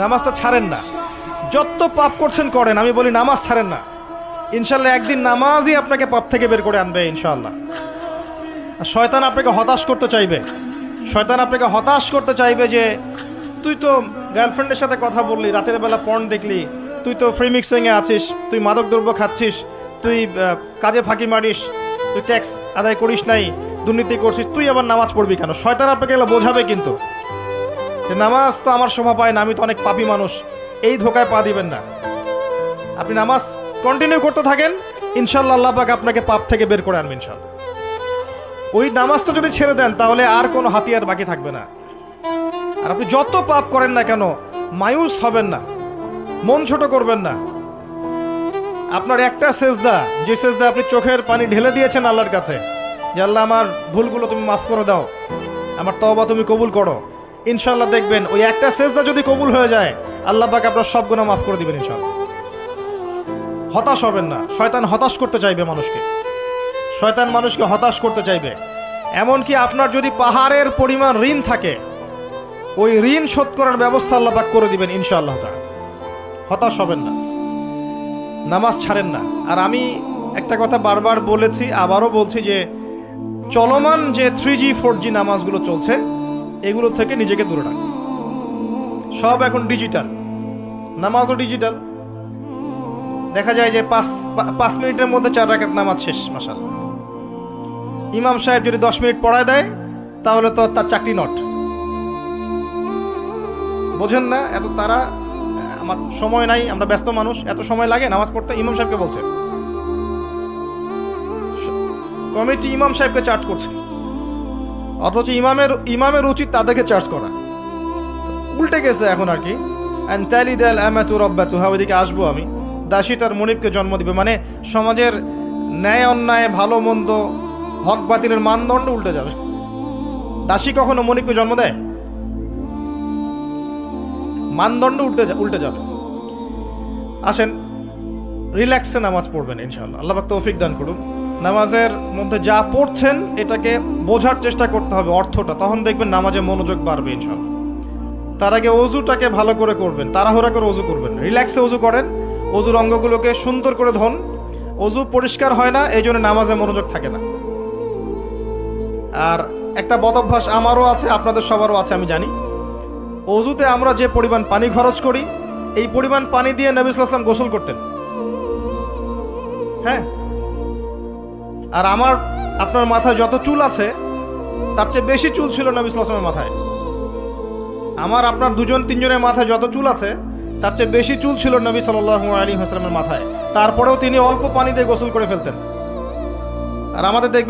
নামাজটা ছাড়েন না। যত পাপ করছেন করেন, আমি বলি নামাজ ছাড়েন না। ইনশাল্লাহ একদিন নামাজই আপনাকে পাপ থেকে বের করে আনবে ইনশাআল্লাহ। আর শয়তান আপনাকে হতাশ করতে চাইবে, শয়তান আপনাকে হতাশ করতে চাইবে যে তুই তো গার্লফ্রেন্ডের সাথে কথা বললি, রাতের বেলা পর্ন দেখলি, তুই তো ফ্রি মিক্সিংয়ে আছিস, তুই মাদকদ্রব্য খাচ্ছিস, তুই কাজে ফাঁকি মারিস, তুই ট্যাক্স আদায় করিস নাই, দুর্নীতি করছিস, তুই আবার নামাজ পড়বি কেন? শয়তান আপনাকে এগুলো বোঝাবে কিন্তু যে নামাজ তো আমার শোভা পায় না, আমি তো অনেক পাপী মানুষ। এই ধোকায় পা দিবেন না। আপনি নামাজ কন্টিনিউ করতে থাকেন, ইনশাল্লাহ আল্লাহ পাক আপনাকে পাপ থেকে বের করে আনবেন ইনশাল্লাহ। ওই নামাজটা যদি ছেড়ে দেন তাহলে আর কোনো হাতিয়ার বাকি থাকবে না। আর আপনি যত পাপ করেন না কেন মায়ুস হবেন না, মন ছোট করবেন না। আপনার একটা সেজদা, যে সেজদা আপনি চোখের পানি ঢেলে দিয়েছেন আল্লাহর কাছে যে আল্লাহ আমার ভুলগুলো তুমি মাফ করে দাও, আমার তওবা তুমি কবুল করো, ইনশাল্লাহ দেখবেন ওই একটা সেজদা যদি কবুল হয়ে যায় আল্লাহ পাক আপনার সব গুনাহ মাফ করে দিবেন ইনশাল্লাহ। হতাশ হবেন না। শয়তান হতাশ করতে চাইবে মানুষকে, শয়তান মানুষকে হতাশ করতে চাইবে। এমনকি আপনার যদি পাহাড়ের পরিমাণ ঋণ থাকে, ওই ঋণ শোধ করার ব্যবস্থা আল্লাহ পাক করে দিবেন ইনশাআল্লাহ তাআলা। হতাশ হবেন না, নামাজ ছাড়েন না। আর আমি একটা কথা বারবার বলেছি, আবারও বলছি যে চলমান যে 3G 4G নামাজগুলো চলছে এগুলো থেকে নিজেকে দূরে রাখুন। সব এখন ডিজিটাল, নামাজও ডিজিটাল। দেখা যায় যে 5 মিনিটের মধ্যে 4 রাকাত নামাজ শেষ মাশাআল্লাহ। ইমাম সাহেব যদি 10 মিনিট পড়ায় দেয় তাহলে তো তার চাকরি নট। বোঝেন না? এত তারা, আমার সময় নাই, আমরা ব্যস্ত মানুষ, এত সময় লাগে নামাজ পড়তে? ইমাম সাহেবকে বলছে, কমিটি ইমাম সাহেবকে চার্জ করছে, অথচ ইমামের উচিত তাদেরকে চার্জ করা। উল্টে গেছে এখন আর কি। ওইদিকে আসবো আমি। দাসী তার মনিবকে জন্ম দিবে, মানে সমাজের ন্যায় অন্যায়, ভালো মন্দ, হক বাতিলের মানদণ্ড উল্টে যাবে। দাসী কখনো মনিবকে জন্ম দেয়? মানদণ্ড উল্টে যাবে। আসেন রিল্যাক্সে নামাজ পড়বেন ইনশাআল্লাহ। আল্লাহ পাক তৌফিক দান করুন। নামাজের মধ্যে যা পড়ছেন এটাকে বোঝার চেষ্টা করতে হবে অর্থটা, তখন দেখবেন নামাজে মনোযোগ বাড়বে ইনশাআল্লাহ। তার আগে অজুটাকে ভালো করে করবেন, তাড়াহুড়া করে অজু করবেন, রিল্যাক্সে অজু করেন, অজুর অঙ্গগুলোকে সুন্দর করে ধন। অজু পরিষ্কার হয় না, এই জন্য নামাজে মনোযোগ থাকে না। আর একটা বদ অভ্যাস আমারও আছে, আপনাদের সবারও আছে আমি জানি। অজুতে আমরা যে পরিমাণ পানি খরচ করি, এই পরিমাণ পানি দিয়ে নবী সাল্লাল্লাহু আলাইহি ওয়াসাল্লাম গোসল করতেন। হ্যাঁ, আর আপনার মাথায় যত চুল আছে তার চেয়ে বেশি চুল ছিল নবী সাল্লাল্লাহু আলাইহি ওয়াসাল্লামের মাথায়। আপনার 2-3 জনের মাথায় যত চুল আছে তার চেয়ে বেশি চুল ছিল নবী সাল্লাল্লাহু আলাইহি ওয়াসাল্লামের মাথায়। তারপরেও তিনি অল্প পানি দিয়ে গোসল করে ফেলতেন। আর আমাদের দেখবেন